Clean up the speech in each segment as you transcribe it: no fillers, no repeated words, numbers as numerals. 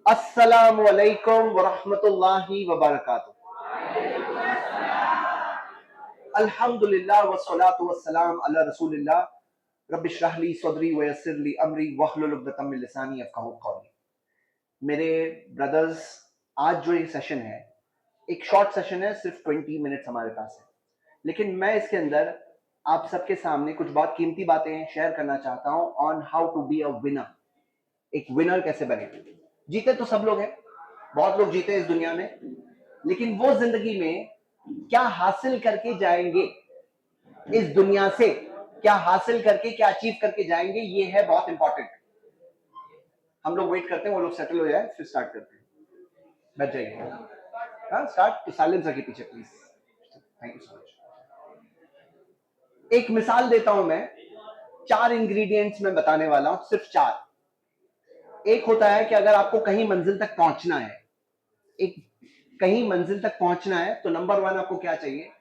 अस्सलामु अलैकुम वरहमतुल्लाहि वबरकातुहू। अल्हम्दुलिल्लाह वस्सलातु वस्सलाम अला रसूलिल्लाह। रब्बि इश्रह ली सदरी वयस्सिर ली अमरी वहलुल उक़दतम मिन लिसानी यफ़क़हू क़ौली। मेरे ब्रदर्स, आज जो ये सेशन है, एक शॉर्ट सेशन है, सिर्फ 20 मिनट्स हमारे पास है, लेकिन मैं इसके अंदर आप सबके सामने कुछ बहुत कीमती बातें शेयर करना चाहता हूं on how to be a winner. एक विनर कैसे बने। जीते तो सब लोग हैं, बहुत लोग जीते इस दुनिया में, लेकिन वो जिंदगी में क्या हासिल करके जाएंगे, इस दुनिया से क्या हासिल करके, क्या अचीव करके जाएंगे, ये है बहुत इंपॉर्टेंट। हम लोग वेट करते हैं वो लोग सेटल हो जाए, फिर स्टार्ट करते हैं। बैठ जाइए। हाँ, स्टार्ट। साइलेंस रखिए पीछे please. Thank you so much. एक मिसाल देता हूं मैं, 4 इंग्रेडिएंट्स मैं बताने वाला हूं, सिर्फ 4। एक होता है कि अगर आपको कहीं मंजिल तक पहुंचना है, एक कहीं मंजिल तक पहुंचना है, तो नंबर 1 आपको क्या चाहिए?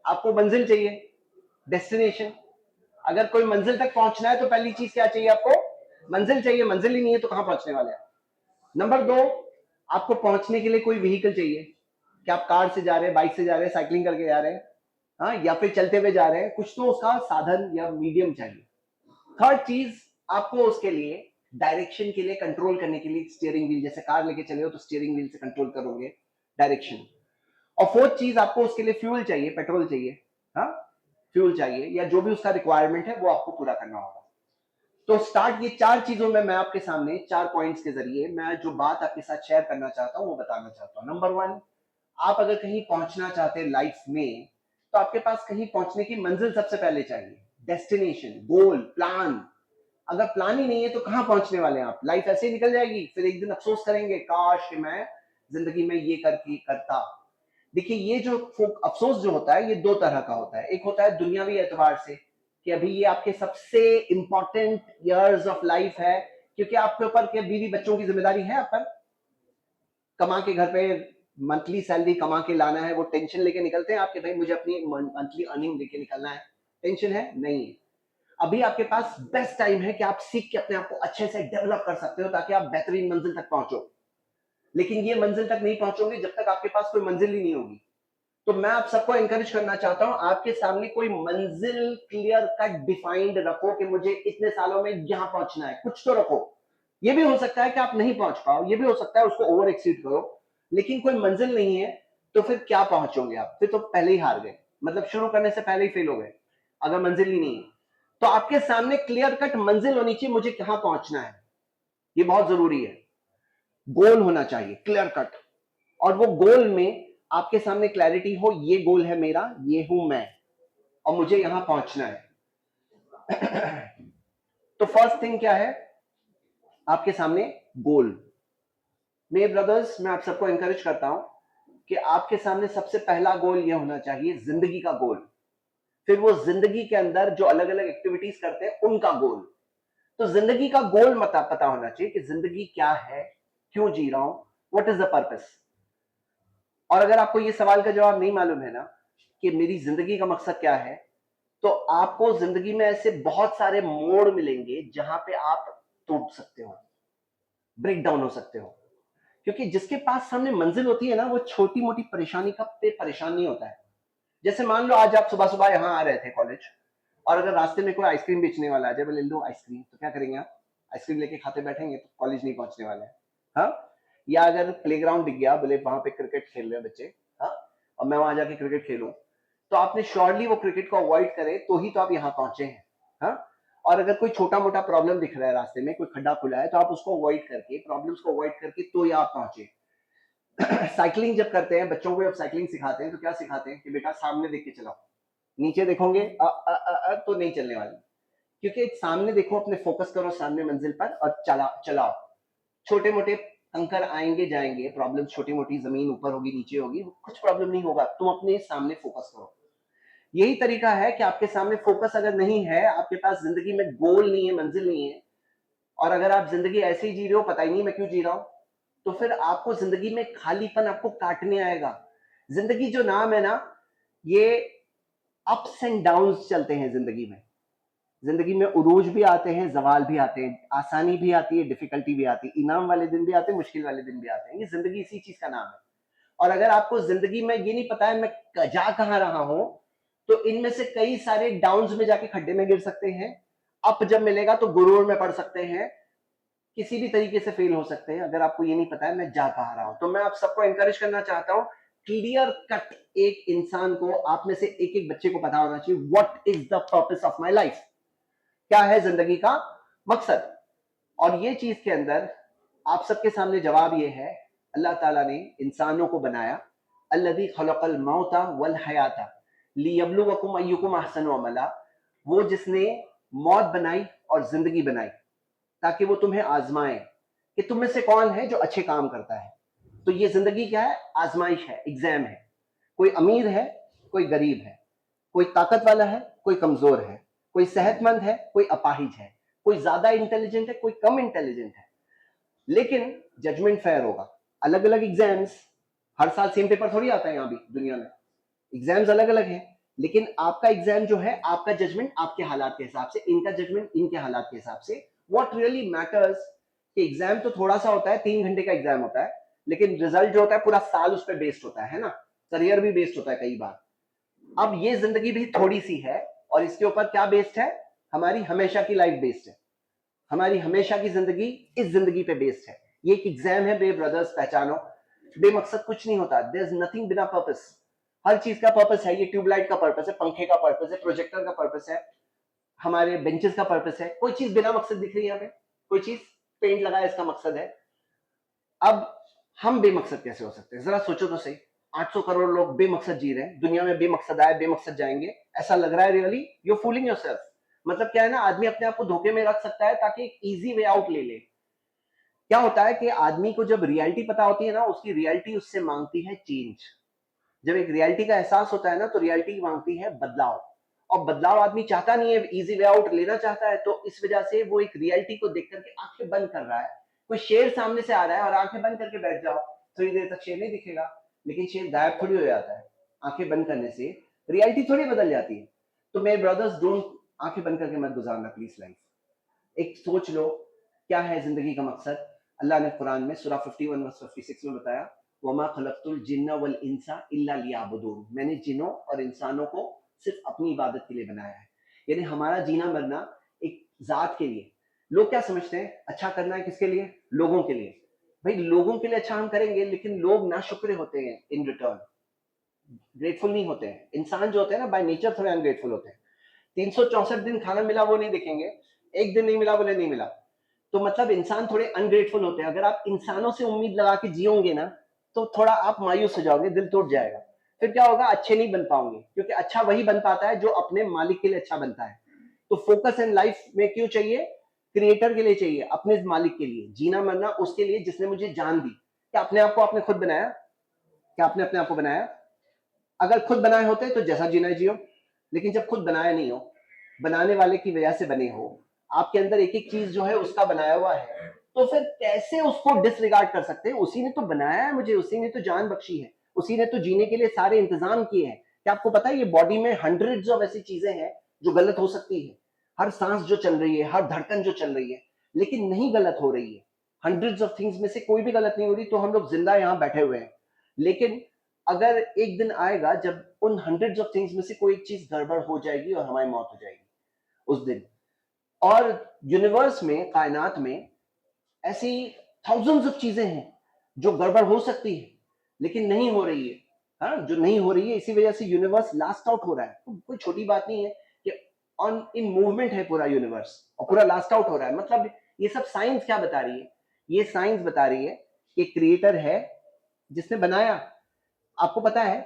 आपको मंजिल चाहिए, डेस्टिनेशन। अगर कोई मंजिल तक पहुंचना है तो पहली चीज क्या चाहिए आपको? मंजिल चाहिए। मंजिल ही नहीं है तो कहां पहुंचने वाले हैं? नंबर 2, आपको पहुंचने के लिए कोई व्हीकल चाहिए। क्या आप कार से जा रहे हैं, बाइक से जा रहे हैं, साइकिलिंग करके जा रहे हैं, हाँ, या फिर चलते हुए जा रहे हैं? कुछ तो उसका साधन या मीडियम चाहिए। थर्ड चीज, आपको उसके लिए डायरेक्शन के लिए, कंट्रोल करने के लिए स्टीयरिंग व्हील। जैसे कार लेके चले हो तो स्टीयरिंग व्हील से कंट्रोल करोगे डायरेक्शन। और फोर्थ चीज, आपको उसके लिए फ्यूल चाहिए, पेट्रोल चाहिए, हाँ, फ्यूल चाहिए, या जो भी उसका रिक्वायरमेंट है वो आपको पूरा करना होगा। तो स्टार्ट, ये 4 चीजों में मैं आपके सामने 4 पॉइंट्स के जरिए मैं जो बात आपके साथ शेयर करना चाहता हूं वो बताना चाहता हूं। नंबर 1, आप अगर कहीं पहुंचना चाहते हैं लाइफ में, तो आपके पास कहीं पहुंचने की मंजिल सबसे पहले चाहिए, डेस्टिनेशन, गोल, प्लान। अगर प्लान ही नहीं है तो कहां पहुंचने वाले हैं आप? लाइफ ऐसे ही निकल जाएगी, फिर एक दिन अफसोस करेंगे, काश कि मैं जिंदगी में ये करता। देखिए, ये जो अफसोस जो होता है, ये 2 तरह का होता है। एक होता है दुनियावी एतबार से, कि अभी ये आपके सबसे इंपॉर्टेंट ईयर्स ऑफ लाइफ है, क्योंकि आपके ऊपर के बीवी बच्चों की जिम्मेदारी है, आप पर कमा के घर पे मंथली सैलरी कमा के लाना है। वो टेंशन लेके निकलते हैं आपके, भाई मुझे अपनी मंथली अर्निंग लेके निकलना है। टेंशन है? नहीं है। अभी आपके पास बेस्ट टाइम है कि आप सीख के अपने आप को अच्छे से डेवलप कर सकते हो, ताकि आप बेहतरीन मंजिल तक पहुंचो। लेकिन ये मंजिल तक नहीं पहुंचोगे जब तक आपके पास कोई मंजिल ही नहीं होगी। तो मैं आप सबको एनकरेज करना चाहता हूं, आपके सामने कोई मंजिल क्लियर कट डिफाइंड रखो कि मुझे इतने सालों में यहां पहुंचना है। कुछ तो रखो। ये भी हो सकता है कि आप नहीं पहुंच पाओ, ये भी हो सकता है उसको ओवर एक्सीड करो, लेकिन कोई मंजिल नहीं है तो फिर क्या पहुंचोगे आप? फिर तो पहले ही हार गए, मतलब शुरू करने से पहले ही फेल हो गए, अगर मंजिल ही नहीं है। तो आपके सामने क्लियर कट मंजिल होनी चाहिए, मुझे कहां पहुंचना है, ये बहुत जरूरी है। गोल होना चाहिए क्लियर कट, और वो गोल में आपके सामने क्लैरिटी हो, ये गोल है मेरा, ये हूं मैं, और मुझे यहां पहुंचना है। तो फर्स्ट थिंग क्या है आपके सामने? गोल। मेरे ब्रदर्स, मैं आप सबको एनकरेज करता हूं कि आपके सामने सबसे पहला गोल ये होना चाहिए, जिंदगी का गोल। फिर वो जिंदगी के अंदर जो अलग अलग एक्टिविटीज करते हैं उनका गोल। तो जिंदगी का गोल मत पता होना चाहिए कि जिंदगी क्या है, क्यों जी रहा हूं, व्हाट इज द पर्पस। और अगर आपको ये सवाल का जवाब नहीं मालूम है ना कि मेरी जिंदगी का मकसद क्या है, तो आपको जिंदगी में ऐसे बहुत सारे मोड़ मिलेंगे जहां पे आप टूट सकते हो, ब्रेक डाउन हो सकते हो। क्योंकि जिसके पास सामने मंजिल होती है ना, वो छोटी मोटी परेशानी का पे परेशान नहीं होता है। जैसे मान लो आज आप सुबह सुबह यहाँ आ रहे थे कॉलेज, और अगर रास्ते में कोई आइसक्रीम बेचने वाला है, जब ले लो आइसक्रीम, तो क्या करेंगे आप? आइसक्रीम लेके खाते बैठेंगे तो कॉलेज नहीं पहुंचने वाले हैं, हाँ। या अगर प्लेग्राउंड दिख गया, बोले वहां पे क्रिकेट खेल रहे हैं बच्चे, हाँ, और मैं वहां जाके क्रिकेट खेलूं, तो आपने श्योरली वो क्रिकेट को अवॉइड करे तो ही तो आप यहाँ पहुंचे हैं, हाँ। और अगर कोई छोटा मोटा प्रॉब्लम दिख रहा है रास्ते में, कोई खड्डा खुला है, तो आप उसको अवॉइड करके, प्रॉब्लम्स को अवॉइड करके तो यहाँ पहुंचे। साइकिलिंग जब करते हैं, बच्चों को जब साइकिलिंग सिखाते हैं तो क्या सिखाते हैं कि बेटा सामने देख के चलाओ, नीचे देखोगे तो नहीं चलने वाली। क्योंकि सामने देखो, अपने फोकस करो सामने मंजिल पर और चलाओ। छोटे मोटे कंकर आएंगे जाएंगे, प्रॉब्लम छोटी मोटी, जमीन ऊपर होगी नीचे होगी, कुछ प्रॉब्लम नहीं होगा, तुम अपने सामने फोकस करो। यही तरीका है कि आपके सामने फोकस अगर नहीं है, आपके पास जिंदगी में गोल नहीं है, मंजिल नहीं है, और अगर आप जिंदगी ऐसे ही जी रहे हो, पता ही नहीं मैं क्यों जी रहा हूं, तो फिर आपको जिंदगी में खालीपन आपको काटने आएगा। जिंदगी जो नाम है ना, ये अप्स एंड डाउन्स चलते हैं जिंदगी में। जिंदगी में उरूज भी आते हैं, जवाल भी आते हैं, आसानी भी आती है, डिफिकल्टी भी आती है, इनाम वाले दिन भी आते हैं, मुश्किल वाले दिन भी आते हैं। ये जिंदगी इसी चीज का नाम है। और अगर आपको जिंदगी में ये नहीं पता है मैं जा कहाँ रहा हूं, तो इनमें से कई सारे डाउन्स में जाके खड्डे में गिर सकते हैं, अप जब मिलेगा तो गुरूर में पड़ सकते हैं, किसी भी तरीके से फेल हो सकते हैं अगर आपको ये नहीं पता है मैं जा कहाँ रहा हूं। तो मैं आप सबको एनकरेज करना चाहता हूं, क्लियर कट एक इंसान को, आप में से एक एक बच्चे को पता होना चाहिए what is the purpose of my life, क्या है जिंदगी का मकसद। और ये चीज के अंदर आप सबके सामने जवाब ये है, अल्लाह ताला ने इंसानों को बनाया, अल्लज़ी खलक़ल मौता वल हयाता लियब्लुवकुम अय्युकुम अहसनु अमला, वो जिसने मौत बनाई और जिंदगी बनाई ताकि वो तुम्हें आजमाए कि तुम में से कौन है जो अच्छे काम करता है। तो ये जिंदगी क्या है? आजमाइश है, एग्जाम है। कोई अमीर है, कोई गरीब है, कोई ताकत वाला है, कोई कमजोर है, कोई सेहतमंद है, कोई अपाहिज है, कोई ज्यादा इंटेलिजेंट है, कोई कम इंटेलिजेंट है, लेकिन जजमेंट फेयर होगा। अलग अलग एग्जाम्स, हर साल सेम पेपर थोड़ी आता है यहाँ भी दुनिया में, एग्जाम्स अलग अलग हैं, लेकिन आपका एग्जाम जो है, आपका जजमेंट आपके हालात के हिसाब से, इनका जजमेंट इनके हालात के हिसाब से। व्हाट रियली मैटर्स कि एग्जाम तो थोड़ा सा होता है, 3 घंटे का एग्जाम होता है, लेकिन रिजल्ट जो होता है पूरा साल उस पर बेस्ड होता है ना, करियर भी बेस्ड होता है कई बार। अब ये जिंदगी भी थोड़ी सी है, और इसके ऊपर क्या बेस्ड है? हमारी हमेशा की लाइफ बेस्ड है, हमारी हमेशा की जिंदगी इस जिंदगी पे बेस्ड है। ये एक एग्जाम है बे ब्रदर्स, पहचानो, बेमकसद कुछ नहीं होता, देयर इज नथिंग बिना पर्पस। हर चीज का पर्पस है, ये ट्यूबलाइट का पर्पस है, पंखे का पर्पस है, प्रोजेक्टर का पर्पस है, हमारे बेंचेस का पर्पस है। कोई चीज बिना मकसद दिख रही है यहाँ पे? कोई चीज पेंट लगा है, इसका मकसद है। अब हम बेमकसद कैसे हो सकते हैं? जरा सोचो तो सही। 800 करोड़ लोग बेमकसद जी रहे हैं दुनिया में, बेमकसद आए बेमकसद जाएंगे, ऐसा लग रहा है रियली? You fooling yourself. मतलब क्या है ना, आदमी अपने आप को धोखे में रख सकता है ताकि एक इजी वे आउट ले ले। क्या होता है कि आदमी को जब रियलिटी पता होती है ना, उसकी रियलिटी उससे मांगती है चेंज। जब एक रियलिटी का एहसास होता है ना, तो रियलिटी मांगती है बदलाव, और बदलाव आदमी चाहता नहीं है, इजी वे आउट लेना चाहता है। तो इस वजह से वो एक रियलिटी को देख करके आंखें बंद कर रहा है। कोई शेर सामने से आ रहा है और आंखें बंद करके बैठ जाओ, थोड़ी देर तक शेर नहीं दिखेगा, लेकिन शेर गायब थोड़ी हो जाता है। आंखें बंद करने से रियलिटी थोड़ी बदल जाती है। तो मेरे ब्रदर्स, डोंट आंखें बंद करके मत गुजारना प्लीज लाइफ। एक सोच लो क्या है जिंदगी का मकसद। अल्लाह ने कुरान में सूरा 51 वर्स 56 में बताया, वमा खलक़तुल जिन्ना वल इंसा इल्ला लियाबुदून, मैंने जिन्नों और इंसानों को सिर्फ अपनी इबादत के लिए बनाया है। यानी हमारा जीना मरना एक जात के लिए। लोग क्या समझते हैं, अच्छा करना है किसके लिए? लोगों के लिए। भाई लोगों के लिए अच्छा हम करेंगे, लेकिन लोग नाशुक्र होते हैं, इन रिटर्न ग्रेटफुल नहीं होते हैं। इंसान जो होते हैं ना, बाय नेचर थोड़े अनग्रेटफुल होते हैं। 364 दिन खाना मिला वो नहीं देखेंगे, एक दिन नहीं मिला बोले नहीं मिला। तो मतलब इंसान थोड़े अनग्रेटफुल होते हैं। अगर आप इंसानों से उम्मीद लगा के जियोगे ना, तो थोड़ा आप मायूस हो जाओगे, दिल टूट जाएगा। फिर क्या होगा? अच्छे नहीं बन पाओगे, क्योंकि अच्छा वही बन पाता है जो अपने मालिक के लिए अच्छा बनता है। तो फोकस इन लाइफ में क्यों चाहिए? क्रिएटर के लिए चाहिए, अपने मालिक के लिए। जीना मरना उसके लिए जिसने मुझे जान दी। क्या अपने आप को आपने खुद बनाया? क्या आपने अपने आप को बनाया? अगर खुद बनाए होते तो जैसा जीना है जियो, लेकिन जब खुद बनाया नहीं हो, बनाने वाले की वजह से बने हो, आपके अंदर एक एक चीज जो है उसका बनाया हुआ है, तो फिर कैसे उसको डिसरिगार्ड कर सकते हैं? उसी ने तो बनाया है मुझे, उसी ने तो जान बख्शी है, उसी ने तो जीने के लिए सारे इंतजाम किए हैं। क्या आपको पता है ये बॉडी में हंड्रेड्स ऑफ ऐसी चीजें हैं जो गलत हो सकती है? हर सांस जो चल रही है, हर धड़कन जो चल रही है, लेकिन नहीं गलत हो रही है। हंड्रेड्स ऑफ थिंग्स में से कोई भी गलत नहीं हो रही, तो हम लोग जिंदा यहाँ बैठे हुए हैं। लेकिन अगर एक दिन आएगा जब उन हंड्रेड्स ऑफ थिंग्स में से कोई एक चीज गड़बड़ हो जाएगी और हमारी मौत हो जाएगी उस दिन। और यूनिवर्स में, कायनात में ऐसी थाउजेंड्स ऑफ चीजें हैं जो गड़बड़ हो सकती है लेकिन नहीं हो रही है। हाँ, जो नहीं हो रही है, इसी वजह से यूनिवर्स लास्ट आउट हो रहा है। तो कोई छोटी बात नहीं है कि ऑन इन मूवमेंट है पूरा यूनिवर्स और पूरा लास्ट आउट हो रहा है। मतलब ये सब साइंस क्या बता रही है? ये साइंस बता रही है कि क्रिएटर है जिसने बनाया। आपको पता है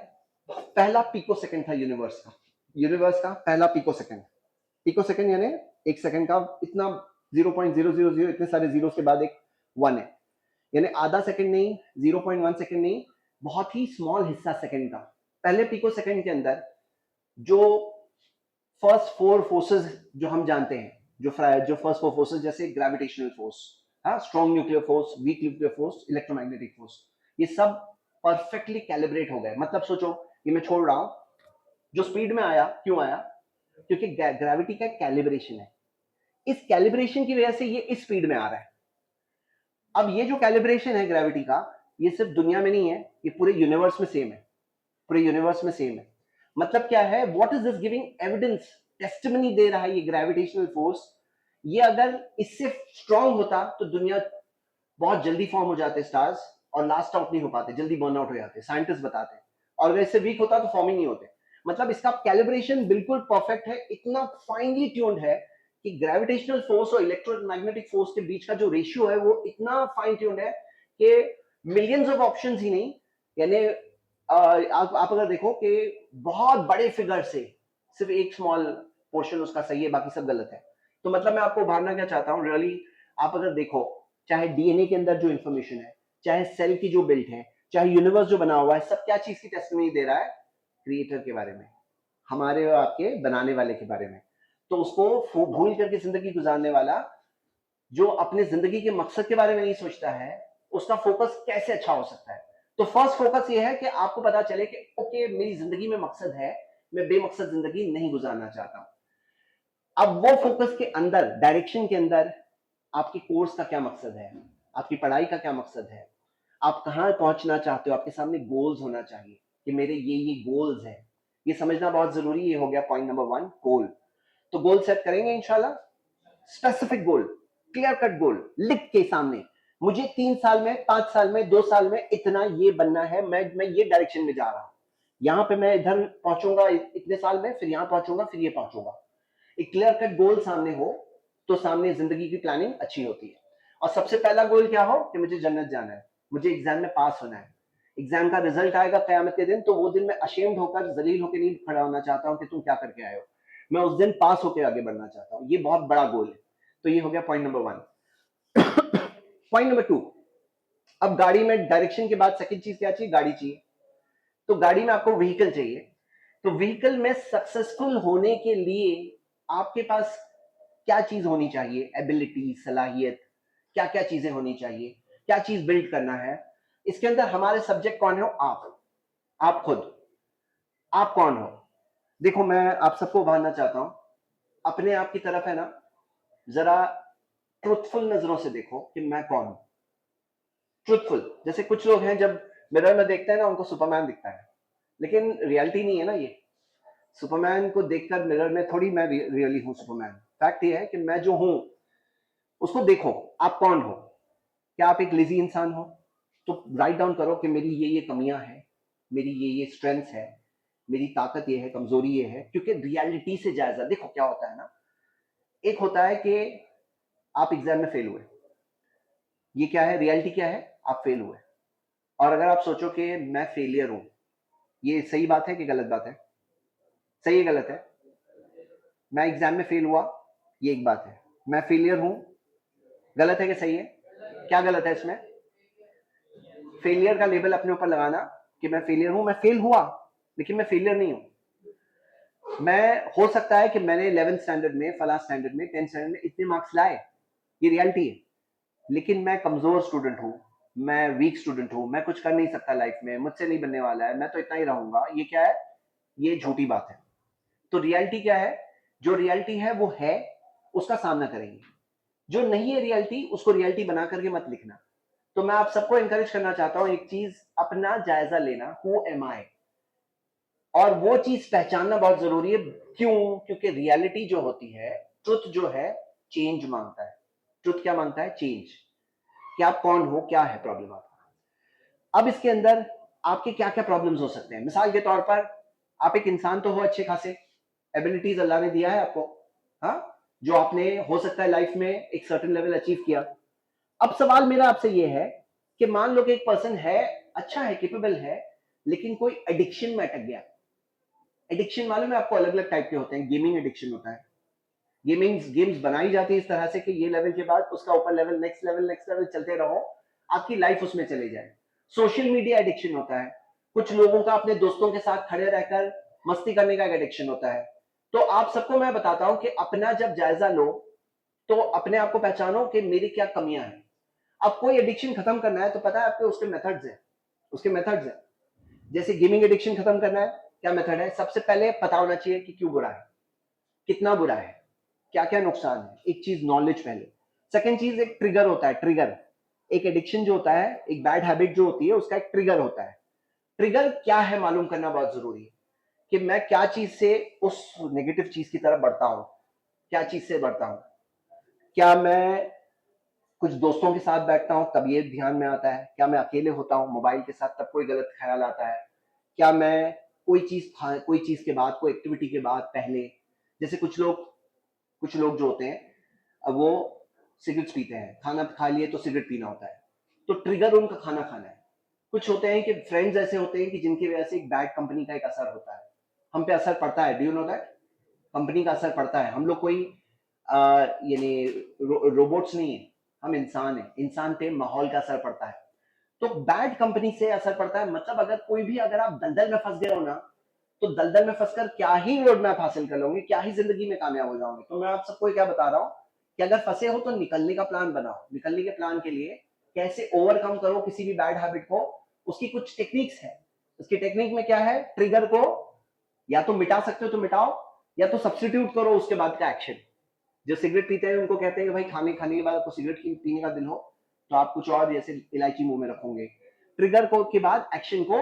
पहला पिको सेकंड था यूनिवर्स का, यूनिवर्स का पहला पिको सेकंड। पिको सेकंड यानी एक सेकंड का इतना 0.000 इतने सारे जीरो के बाद एक 1 है, यानी आधा सेकंड नहीं, 0.1 सेकंड नहीं, बहुत ही स्मॉल हिस्सा सेकंड का। पहले पिको सेकंड के अंदर जो फर्स्ट 4 फोर्सेस जो हम जानते हैं, जो फर्स्ट 4 फोर्सेस जैसे ग्रेविटेशनल फोर्स, हाँ, strong nuclear force, weak nuclear force, electromagnetic force, ये सब परफेक्टली कैलिब्रेट हो गए। मतलब सोचो कि मैं छोड़ रहा हूं, जो स्पीड में आया, क्यों आया? क्योंकि ग्रेविटी का कैलिब्रेशन है। इस कैलिब्रेशन की वजह से ये इस स्पीड में आ रहा है। अब ये जो कैलिब्रेशन है ग्रेविटी का, ये सिर्फ दुनिया में नहीं है, ये पूरे यूनिवर्स में सेम है, पूरे यूनिवर्स में सेम है। मतलब क्या है, what is this giving evidence, testimony दे रहा है ये ग्रेविटेशनल फोर्स। ये अगर इससे स्ट्रांग होता तो दुनिया बहुत जल्दी फॉर्म हो जाते स्टार्स, और लास्ट आउट नहीं हो पाते, जल्दी बर्न आउट हो जाते, साइंटिस्ट बताते हैं। और अगर इससे वीक होता तो फॉर्म ही नहीं होते। मतलब इसका कैलिब्रेशन बिल्कुल परफेक्ट है, इतना फाइनली ट्यून्ड है कि ग्रेविटेशनल फोर्स और इलेक्ट्रोमैग्नेटिक फोर्स के बीच का जो रेशियो है वो इतना फाइन ट्यून्ड है कि मिलियंस ऑफ ऑप्शंस ही नहीं, यानी आप अगर देखो कि बहुत बड़े फिगर से सिर्फ एक स्मॉल पोर्शन उसका सही है, बाकी सब गलत है। तो मतलब मैं आपको उभारना क्या चाहता हूँ रियली, आप अगर देखो, चाहे डीएनए के अंदर जो इंफॉर्मेशन है, चाहे सेल की जो बिल्ट है, चाहे यूनिवर्स जो बना हुआ है, सब क्या चीज की टेस्टिमनी दे रहा है, क्रिएटर के बारे में, हमारे और आपके बनाने वाले के बारे में। तो उसको भूल करके जिंदगी गुजारने वाला, जो अपने जिंदगी के मकसद के बारे में नहीं सोचता है, उसका फोकस कैसे अच्छा हो सकता है। तो फर्स्ट फोकस ये है कि आपको पता चले कि ओके मेरी जिंदगी में मकसद है, मैं बेमकसद जिंदगी नहीं गुजारना चाहता हूं। अब वो फोकस के अंदर, डायरेक्शन के अंदर, आपके कोर्स का क्या मकसद है, आपकी पढ़ाई का क्या मकसद है, आप कहाँ पहुंचना चाहते हो, आपके सामने गोल्स होना चाहिए कि मेरे ये गोल्स हैं। ये समझना बहुत जरूरी, ये हो गया पॉइंट नंबर 1, गोल। तो गोल सेट करेंगे इंशाल्लाह, स्पेसिफिक गोल, क्लियर कट गोल लिख के सामने, मुझे 3 साल में, 5 साल में, 2 साल में इतना ये बनना है, मैं ये डायरेक्शन में जा रहा हूं, यहां पे मैं इधर पहुंचूंगा इतने साल में, फिर यहां पहुंचूंगा, फिर ये पहुंचूंगा। एक क्लियर कट गोल सामने हो तो सामने जिंदगी की प्लानिंग अच्छी होती है। और सबसे पहला गोल क्या हो कि मुझे जन्नत जाना है, मुझे एग्जाम में पास होना है। एग्जाम का रिजल्ट आएगा कयामत के दिन, तो वो दिन मैं अशेम्ड होकर, जलील होकर नहीं खड़ा होना चाहता हूं कि तुम क्या करके आए हो, मैं उस दिन पास होकर आगे बढ़ना चाहता हूं। ये बहुत बड़ा गोल है। तो ये हो गया पॉइंट नंबर 1। पॉइंट नंबर 2, अब गाड़ी में डायरेक्शन के बाद सेकंड चीज क्या चाहिए, गाड़ी चाहिए। तो गाड़ी में आपको व्हीकल चाहिए। तो व्हीकल में सक्सेसफुल होने के लिए आपके पास क्या चीज होनी चाहिए, एबिलिटी, सलाहियत, क्या क्या चीजें होनी चाहिए, क्या चीज बिल्ड करना है। इसके अंदर हमारे सब्जेक्ट कौन हो, आप खुद, आप कौन हो। देखो मैं आप सबको उभारना चाहता हूं, अपने आप की तरफ है ना, जरा ट्रुथफुल नजरों से देखो कि मैं कौन हूं। ट्रुथफुल, जैसे कुछ लोग हैं जब मिरर में देखते हैं ना, उनको सुपरमैन दिखता है, लेकिन रियलिटी नहीं है ना ये। सुपरमैन को देखकर मिरर में थोड़ी मैं रियली हूं सुपरमैन। फैक्ट ये है कि मैं जो हूं उसको देखो, आप कौन हो। क्या आप एक लेजी इंसान हो, तो राइट डाउन करो कि मेरी ये कमियां हैं, मेरी ये स्ट्रेंथ है, मेरी ताकत ये है, कमजोरी ये है। क्योंकि रियलिटी से जायजा देखो क्या होता है ना, एक होता है कि आप एग्जाम में फेल हुए, ये क्या है, रियलिटी क्या है, आप फेल हुए। और अगर आप सोचो कि मैं फेलियर हूं, ये सही बात है कि गलत बात है, सही है गलत है, मैं एग्जाम में फेल हुआ, ये एक बात है, मैं फेलियर हूं, गलत है कि सही है, क्या गलत है इसमें, फेलियर का लेबल अपने ऊपर लगाना कि मैं फेलियर हूं, मैं फेल हुआ लेकिन मैं फेलियर नहीं हूं। मैं, हो सकता है कि मैंने 11th स्टैंडर्ड में, फला स्टैंडर्ड में, 10th स्टैंडर्ड में इतने मार्क्स लाए, ये रियलिटी है, लेकिन मैं कमजोर स्टूडेंट हूं, मैं वीक स्टूडेंट हूं, मैं कुछ कर नहीं सकता लाइफ में, मुझसे नहीं बनने वाला है, मैं तो इतना ही रहूंगा, ये क्या है, ये झूठी बात है। तो रियलिटी क्या है, जो रियलिटी है वो है, उसका सामना करेंगे। जो नहीं है रियलिटी, उसको रियलिटी बना करके मत लिखना। तो मैं आप सबको एनकरेज करना चाहता हूं, एक चीज, अपना जायजा लेना, हु एम आई, और वो चीज पहचानना बहुत जरूरी है। क्यों, क्योंकि रियलिटी जो होती है, ट्रुथ जो है, चेंज मांगता है। ट्रुथ क्या मांगता है, चेंज, कि आप कौन हो, क्या है प्रॉब्लम आपका। अब इसके अंदर आपके क्या क्या प्रॉब्लम्स हो सकते हैं। मिसाल के तौर पर, आप एक इंसान तो हो अच्छे खासे, एबिलिटीज अल्लाह ने दिया है आपको, हाँ, जो आपने हो सकता है लाइफ में एक सर्टेन लेवल अचीव किया। अब सवाल मेरा आपसे ये है कि मान लो कि एक पर्सन है, अच्छा है, केपेबल है, लेकिन कोई एडिक्शन में अटक गया। एडिक्शन मालूम है आपको, अलग अलग टाइप के होते हैं। गेमिंग एडिक्शन होता है, गेम्स बनाई जाती है इस तरह से कि ये लेवल के बाद उसका ऊपर लेवल, नेक्स्ट लेवल चलते रहो, आपकी लाइफ उसमें चली जाए। सोशल मीडिया एडिक्शन होता है, कुछ लोगों का अपने दोस्तों के साथ खड़े रहकर मस्ती करने का एक एडिक्शन होता है। तो आप सबको मैं बताता हूं कि अपना जब जायजा लो, तो अपने आप को पहचानो कि मेरी क्या कमियां हैं। अब कोई एडिक्शन खत्म करना है तो पता है आपके उसके मेथड्स हैं, उसके मेथड्स हैं। जैसे गेमिंग एडिक्शन खत्म करना है, क्या मेथड है, सबसे पहले पता होना चाहिए कि क्यों बुरा है, कितना बुरा है, क्या क्या नुकसान है। एक चीज नॉलेज पहले। सेकंड चीज एक ट्रिगर होता है, ट्रिगर। एक एडिक्शन जो होता है, एक बैड हैबिट जो होती है, उसका एक ट्रिगर होता है। ट्रिगर क्या है मालूम करना बहुत जरूरी है कि मैं क्या चीज से उस नेगेटिव चीज की तरफ बढ़ता हूं, क्या चीज से बढ़ता हूं। क्या मैं कुछ दोस्तों के साथ बैठता हूं तब ये ध्यान में आता है, क्या मैं अकेले होता हूं मोबाइल के साथ तब कोई गलत ख्याल आता है, क्या मैं कोई चीज के बाद, कोई एक्टिविटी के बाद पहले, जैसे कुछ लोग जो होते हैं, अब वो सिगरेट पीते हैं, खाना खा लिए तो सिगरेट पीना होता है, तो ट्रिगर उनका खाना खाना है। कुछ होते हैं कि फ्रेंड्स ऐसे होते हैं कि जिनकी वजह से एक बैड कंपनी का एक असर होता है, हम पे असर पड़ता है। Do you know that? Company का असर पड़ता है। हम लोग कोई यानी रोबोट्स नहीं है, हम इंसान हैं, इंसान पे माहौल का असर पड़ता है। तो बैड कंपनी से असर पड़ता है, मतलब अगर आप दलदल में फंस गए हो ना, तो दलदल में फंसकर क्या ही रोड मैप हासिल कर लोगे, क्या ही जिंदगी में कामयाब हो जाओगे। तो मैं आप सबको क्या बता रहा हूँ कि अगर फंसे हो तो निकलने का प्लान बनाओ। निकलने के प्लान के लिए कैसे ओवरकम करो किसी भी बैड हैबिट को, उसकी कुछ टेक्निक्स है। उसकी टेक्निक में क्या है, ट्रिगर को या तो मिटा सकते हो तो मिटाओ, या तो सब्सटीट्यूट करो उसके बाद का एक्शन। जो सिगरेट पीते हैं उनको कहते हैं कि भाई खाने खाने के बाद आपको सिगरेट पीने का दिल हो तो आप कुछ और जैसे इलायची मुंह में रखोगे। ट्रिगर को के बाद एक्शन को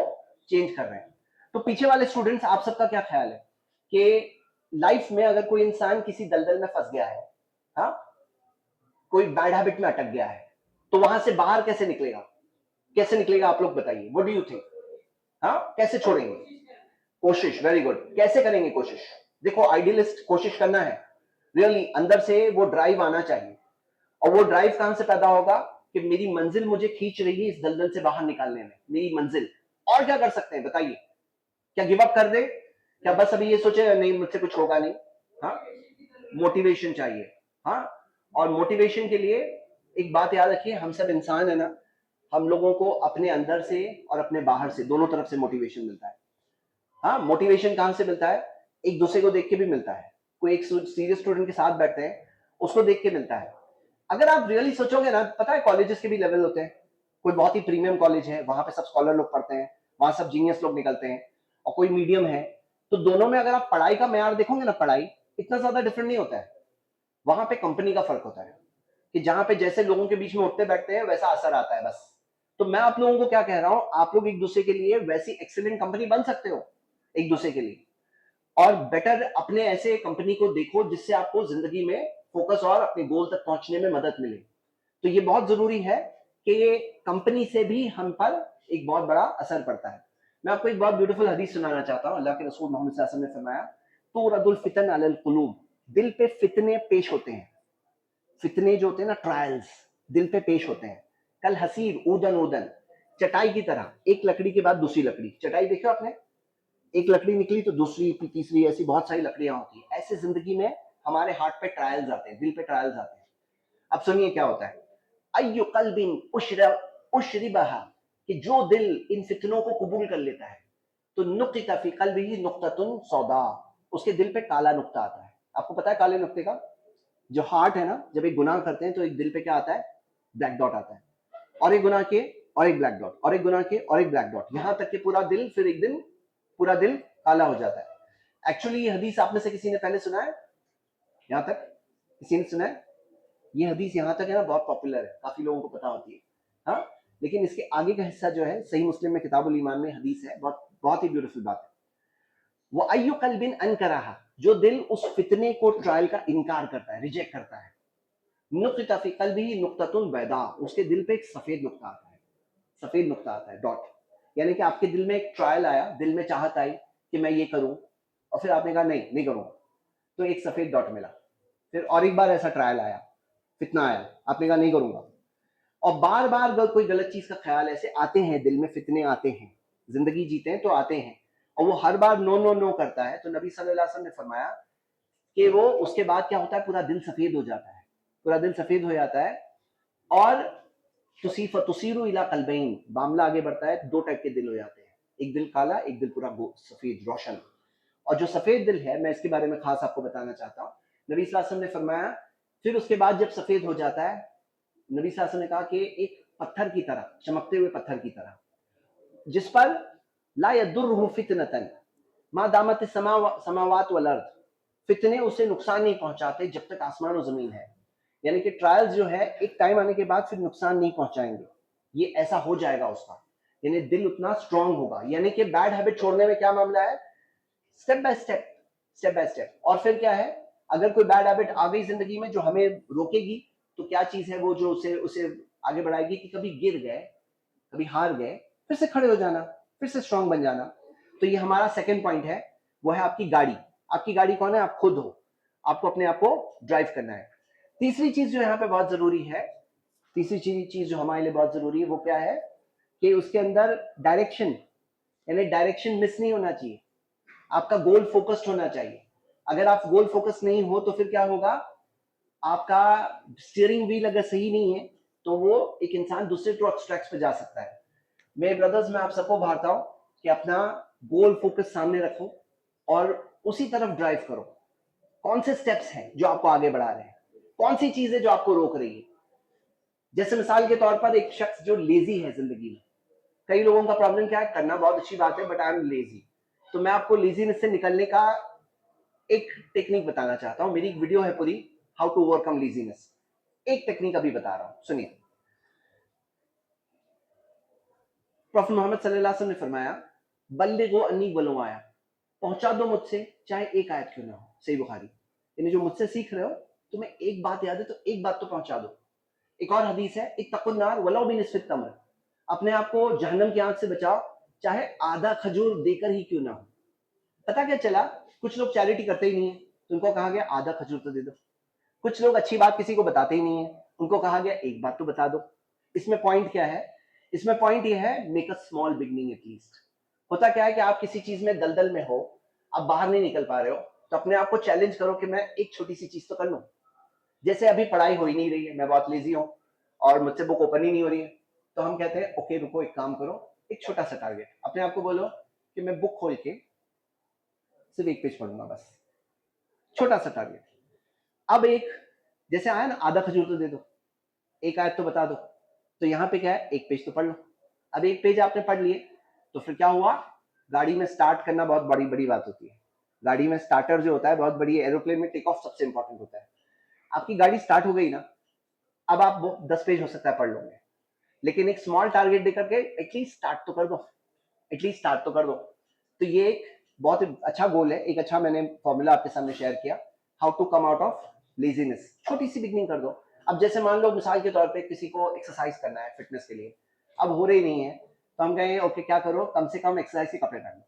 चेंज कर रहे हैं। तो पीछे वाले स्टूडेंट्स, आप सबका क्या ख्याल है कि लाइफ में अगर कोई इंसान किसी दलदल में फंस गया है, हाँ, कोई बैड हैबिट में अटक गया है, तो वहां से बाहर कैसे निकलेगा? कैसे निकलेगा आप लोग बताइए, व्हाट डू यू थिंक? हाँ, कैसे छोड़ेंगे? कोशिश, वेरी गुड। कैसे करेंगे कोशिश? देखो, आइडियलिस्ट कोशिश करना है, रियली अंदर से वो ड्राइव आना चाहिए। और वो ड्राइव कहां से पैदा होगा कि मेरी मंजिल मुझे खींच रही है इस दलदल से बाहर निकालने में, मेरी मंजिल। और क्या कर सकते हैं बताइए? क्या गिव अप कर दे? क्या बस अभी ये सोचे नहीं मुझसे कुछ होगा नहीं? हाँ, मोटिवेशन चाहिए। हाँ, और मोटिवेशन के लिए एक बात याद रखिए, हम सब इंसान है ना, हम लोगों को अपने अंदर से और अपने बाहर से, दोनों तरफ से मोटिवेशन मिलता है। हाँ, मोटिवेशन कहां से मिलता है? एक दूसरे को देख के भी मिलता है। कोई एक सीरियस स्टूडेंट के साथ बैठते हैं, उसको देख के मिलता है। अगर आप रियली सोचोगे ना, पता है कॉलेजेस के भी लेवल होते हैं। कोई बहुत ही प्रीमियम कॉलेज है, वहां पे सब स्कॉलर लोग पढ़ते हैं, वहां सब जीनियस लोग निकलते हैं। और कोई मीडियम है, तो दोनों में अगर आप पढ़ाई का मैयार देखोगे ना, पढ़ाई इतना ज्यादा डिफरेंट नहीं होता है। वहां पे कंपनी का फर्क होता है कि जहां पे जैसे लोगों के बीच में उठते बैठते हैं वैसा असर आता है बस। तो मैं आप लोगों को क्या कह रहा हूं, आप लोग एक दूसरे के लिए वैसी एक्सीलेंट कंपनी बन सकते हो एक दूसरे के लिए। और बेटर अपने ऐसे कंपनी को देखो जिससे आपको जिंदगी में फोकस और अपने गोल तक पहुंचने में मदद मिले। तो ये बहुत जरूरी है कि ये कंपनी से भी हम पर एक बहुत बड़ा असर पड़ता है। मैं आपको एक बहुत ब्यूटीफुल हदीस सुनाना चाहता हूँ। अल्लाह के रसूल मोहम्मद सल्लल्लाहु अलैहि वसल्लम ने फरमाया, तो रदुल फितन अलल कुलूब, दिल पे फितने पेश होते हैं। फितने जो होते हैं ना, ट्रायल्स, दिल पे पेश होते हैं। कल हसीर ऊदन ऊदन, चटाई की तरह, एक लकड़ी के बाद दूसरी लकड़ी। चटाई देखो आपने, एक लकड़ी निकली तो दूसरी, तीसरी, ऐसी बहुत सारी लकड़ियां होती हैं। ऐसे जिंदगी में हमारे हार्ट पे ट्रायल्स आते हैं, दिल पे ट्रायल्स आते हैं। अब सुनिए क्या होता है, अय्यु कल्बिन उशरिबहा, कि जो दिल इन फितनों को कबूल कर लेता है, तो नुक्ता फी कल्बिही नुक्ततुन सौदा, उसके दिल पे काला नुक्ता आता है। आपको पता है काले नुक्ते का? जो हार्ट है ना, जब एक गुनाह करते हैं तो एक दिल पे क्या आता है, ब्लैक डॉट आता है। और एक गुनाह के और एक ब्लैक डॉट, और एक गुनाह के और एक ब्लैक डॉट, यहां तक कि पूरा दिल, फिर एक दिन पूरा दिल काला हो जाता है। एक्चुअली ये हदीस आप में से किसी ने पहले सुना है? यहां तक किसी ने सुना है? ये हदीस यहाँ तक है ना बहुत पॉपुलर है, काफी लोगों को पता होती है। हाँ, लेकिन इसके आगे का हिस्सा जो है, सही मुस्लिम में किताबुल ईमान में हदीस है, बहुत बहुत ही ब्यूटीफुल बात है। वो अय्यु कल्बिन अनकराहा, जो दिल उस फितने को, ट्रायल का इनकार करता है, रिजेक्ट करता है, नुक्ता फी कल्बिही नुक्ततुन बैदा, उसके दिल पे एक सफेद नुक्ता आता है। सफेद नुक्ता आता है, डॉट। यानी कि आपके दिल में एक ट्रायल आया, दिल में चाहत आई कि मैं ये करूं, और फिर आपने कहा नहीं नहीं करूंगा, तो एक सफेद डॉट मिला। फिर और एक बार ऐसा ट्रायल आया, फितना आया, आपने कहा नहीं करूंगा। और बार बार अगर कोई गलत चीज का ख्याल ऐसे आते हैं, दिल में फितने आते हैं, जिंदगी जीते हैं तो आते हैं, और वो हर बार नो नो नो करता है, तो नबी सल्लल्लाहु अलैहि वसल्लम ने फरमाया कि वो उसके बाद क्या होता है, पूरा दिल सफेद हो जाता है। पूरा दिल सफेद हो जाता है, और तुसीरू इला कल्बैन, मामला आगे बढ़ता है, दो टाइप के दिल हो जाते हैं, एक दिल काला, एक दिल पूरा सफेद रोशन। और जो सफेद दिल है, मैं इसके बारे में खास आपको बताना चाहता हूँ। नबी सल्लल्लाहु अलैहि वसल्लम ने फरमाया, फिर उसके बाद जब सफेद हो जाता है, नबी सल्लल्लाहु अलैहि वसल्लम ने कहा कि एक पत्थर की तरह, चमकते हुए पत्थर की तरह, जिस पर ला यदुर्रहु फितनतन मा दामत समावात वल अर्द, फितने उसे नुकसान नहीं पहुंचाते जब तक आसमान और जमीन है। यानी कि ट्रायल्स जो है एक टाइम आने के बाद फिर नुकसान नहीं पहुंचाएंगे, ये ऐसा हो जाएगा उसका, यानी दिल उतना स्ट्रांग होगा। यानी कि बैड हैबिट छोड़ने में क्या मामला है, step by step, step by step. और फिर क्या है, अगर कोई बैड हैबिट आ गई जिंदगी में जो हमें रोकेगी, तो क्या चीज है वो जो उसे उसे आगे बढ़ाएगी, कि कभी गिर गए, कभी हार गए, फिर से खड़े हो जाना, फिर से स्ट्रांग बन जाना। तो ये हमारा सेकंड पॉइंट है, वो है आपकी गाड़ी। आपकी गाड़ी कौन है, आप खुद हो, आपको अपने आप को ड्राइव करना है। तीसरी चीज जो यहाँ पे बहुत जरूरी है, तीसरी चीज जो हमारे लिए बहुत जरूरी है वो क्या है, कि उसके अंदर डायरेक्शन, यानी डायरेक्शन मिस नहीं होना चाहिए, आपका गोल फोकस्ड होना चाहिए। अगर आप गोल फोकस नहीं हो तो फिर क्या होगा, आपका स्टीयरिंग व्हील अगर सही नहीं है तो वो एक इंसान दूसरे ट्रैक्स पे जा सकता है। मेरे ब्रदर्स, मैं आप सबको भारता हूं कि अपना गोल फोकस सामने रखो और उसी तरफ ड्राइव करो। कौन से स्टेप्स हैं जो आपको आगे बढ़ा रहे हैं, कौन सी चीज है जो आपको रोक रही है। जैसे मिसाल के तौर पर एक शख्स जो लेजी है जिंदगी में, कई लोगों का प्रॉब्लम क्या है, करना बहुत अच्छी बात है बट आई एम लेजी। तो मैं आपको लेजीनेस से निकलने का एक टेक्निक बताना चाहता हूं। मेरी एक वीडियो है पूरी, हाउ टू ओवरकम लेजीनेस। एक टेक्निक अभी बता रहा हूं, सुनिए। प्रॉफेट मोहम्मद सल्लल्लाहु अलैहि वसल्लम ने फरमाया, बल्लिगु अन्नी वलो आया, पहुंचा दो मुझसे चाहे एक आयत क्यों ना हो। सही बुखारी। यानी जो मुझसे सीख रहे हो, तुम्हें एक बात याद है तो एक बात तो पहुंचा दो। एक और हदीस है, इत्तकुन नार वलो बिनिस्फित तमर, अपने आप को जहन्नम की आंख से बचाओ चाहे आधा खजूर देकर ही क्यों ना हो। पता क्या चला, कुछ लोग चैरिटी करते ही नहीं है, तो उनको कहा गया आधा खजूर तो दे दो। कुछ लोग अच्छी बात किसी को बताते ही नहीं है, उनको कहा गया एक बात तो बता दो। इसमें पॉइंट क्या है, इसमें पॉइंट ये है, make a small beginning at least. होता क्या है कि आप किसी चीज में दलदल में हो, आप बाहर नहीं निकल पा रहे हो, तो अपने आप को चैलेंज करो कि मैं एक छोटी सी चीज तो कर लूं। जैसे अभी पढ़ाई हो ही नहीं रही है, मैं बहुत लेजी हूँ और मुझसे बुक ओपन ही नहीं हो रही है, तो हम कहते हैं ओके रुको, एक काम करो, एक छोटा सा टारगेट अपने आप को बोलो कि मैं बुक खोल के सिर्फ एक पेज पढ़ूंगा बस, छोटा सा टारगेट। अब एक, जैसे आया ना आधा खजूर तो दे दो, एक आयत तो बता दो, तो यहाँ पे क्या है, एक पेज तो पढ़ लो। अब एक पेज आपने पढ़ लिए, तो फिर क्या हुआ, गाड़ी में स्टार्ट करना बहुत बड़ी बड़ी बात होती है। गाड़ी में स्टार्टर जो होता है बहुत बड़ी, एरोप्लेन में टेक ऑफ सबसे इंपॉर्टेंट होता है। आपकी गाड़ी स्टार्ट हो गई ना, अब आप वो 10 पेज हो सकता है पढ़ लोगे, लेकिन एक स्मॉल टारगेट देकर के एटलीस्ट स्टार्ट तो कर दो, एटलीस्ट स्टार्ट तो कर दो। तो ये एक बहुत अच्छा गोल है, एक अच्छा मैंने फॉर्मूला आपके सामने शेयर किया, how to come out of laziness. छोटी सी बिगनिंग कर दो। अब जैसे मान लो मिसाल के तौर पे किसी को एक्सरसाइज करना है फिटनेस के लिए, अब हो रही नहीं है, तो हम कहेंगे ओके क्या करो, कम से कम एक्सरसाइज के कपड़े पहन लो।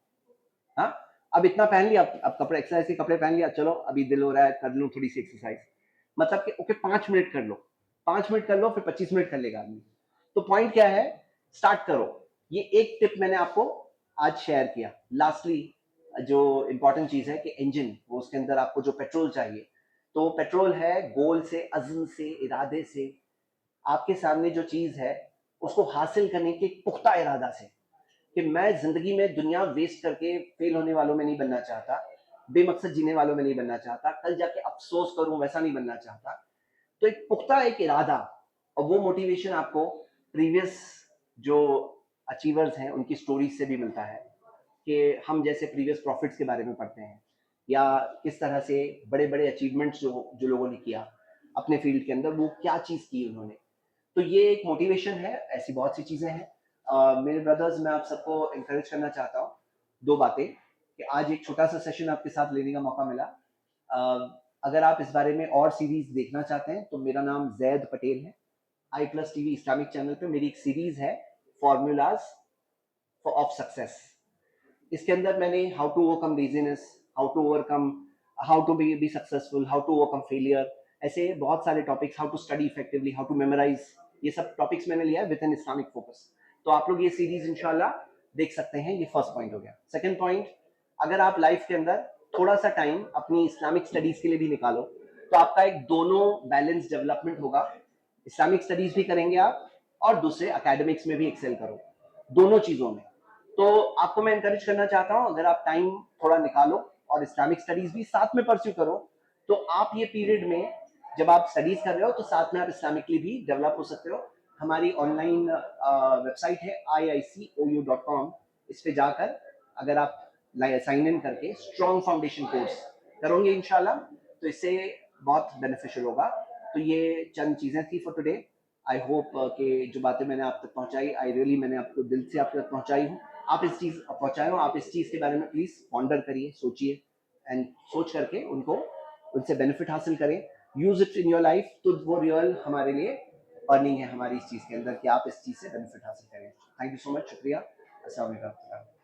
हाँ, अब इतना पहन लिया, अब कपड़े एक्सरसाइज के कपड़े पहन लिया, चलो अभी दिल हो रहा है कर लूं थोड़ी सी एक्सरसाइज, मतलब कि ओके 5 मिनट कर लो, 5 मिनट कर लो, फिर 25 मिनट कर लेगा आदमी। तो पॉइंट क्या है, स्टार्ट करो। ये एक टिप मैंने आपको आज शेयर किया। लास्टली जो इंपॉर्टेंट चीज है कि इंजन, वो उसके अंदर आपको जो पेट्रोल चाहिए, तो पेट्रोल है गोल से, अज़्म से, इरादे से, आपके सामने जो चीज है उसको हासिल करने के पुख्ता इरादा से, कि मैं जिंदगी में दुनिया वेस्ट करके फेल होने वालों में नहीं बनना चाहता, बेमकसद जीने वालों में नहीं बनना चाहता, कल जाके अफसोस करूं वैसा नहीं बनना चाहता। तो एक पुख्ता एक इरादा, और वो मोटिवेशन आपको प्रीवियस जो अचीवर्स हैं उनकी स्टोरीज से भी मिलता है, कि हम जैसे प्रीवियस प्रॉफिट्स के बारे में पढ़ते हैं, या किस तरह से बड़े बड़े अचीवमेंट्स जो जो लोगों ने किया अपने फील्ड के अंदर, वो क्या चीज की उन्होंने। तो ये एक मोटिवेशन है, ऐसी बहुत सी चीजें हैं। मेरे ब्रदर्स, मैं आप सबको इंकरेज करना चाहता हूँ दो बातें, कि आज एक छोटा सा सेशन आपके साथ लेने का मौका मिला। अगर आप इस बारे में और सीरीज देखना चाहते हैं तो मेरा नाम जैद पटेल है। i+TV इस्लामिक चैनल पे मेरी एक सीरीज है, फॉर्मूलाज ऑफ सक्सेस। इसके अंदर मैंने how to overcome laziness, how to overcome, how to be successful, how to overcome failure, ऐसे बहुत सारे topics, how to study effectively, how to memorise, ये सब टॉपिक्स मैंने लिया है विद एन इस्लामिक फोकस। तो आप लोग ये सीरीज इंशाल्लाह देख सकते हैं। ये फर्स्ट पॉइंट हो गया। सेकंड पॉइंट, अगर आप लाइफ के अंदर थोड़ा सा टाइम अपनी इस्लामिक स्टडीज के लिए भी निकालो, तो आपका एक दोनों बैलेंस डेवलपमेंट होगा। इस्लामिक स्टडीज भी करेंगे आप, और दूसरे एकेडमिक्स में भी एक्सेल करो, दोनों चीजों में। तो आपको मैं इंकरेज करना चाहता हूं, अगर आप टाइम थोड़ा निकालो और इस्लामिक स्टडीज भी साथ में परस्यू करो, तो आप ये पीरियड में जब आप स्टडीज कर रहे हो तो साथ में आप इस्लामिकली भी डेवलप हो सकते हो। हमारी ऑनलाइन वेबसाइट है iicou.com, इस पे जाकर अगर आप साइन इन करके स्ट्रॉन्ग फाउंडेशन कोर्स करोगे इंशाल्लाह, तो इससे बहुत बेनिफिशियल होगा। तो ये चंद चीज़ें थी फॉर टुडे। आई होप कि जो बातें मैंने आप तक पहुंचाई, आई रियली मैंने आपको दिल से आप तक पहुंचाई हूँ। आप इस चीज़ पहुंचाए हो, आप इस चीज़ के बारे में प्लीज़ पॉन्डर करिए, सोचिए एंड सोच करके उनको उनसे बेनिफिट हासिल करें, use it in your life. तो वो रियल हमारे लिए अर्निंग है हमारी इस चीज़ के अंदर कि आप इस चीज़ से बेनिफिट हासिल करें। थैंक यू सो मच, शुक्रिया। अस्सलाम वालेकुम।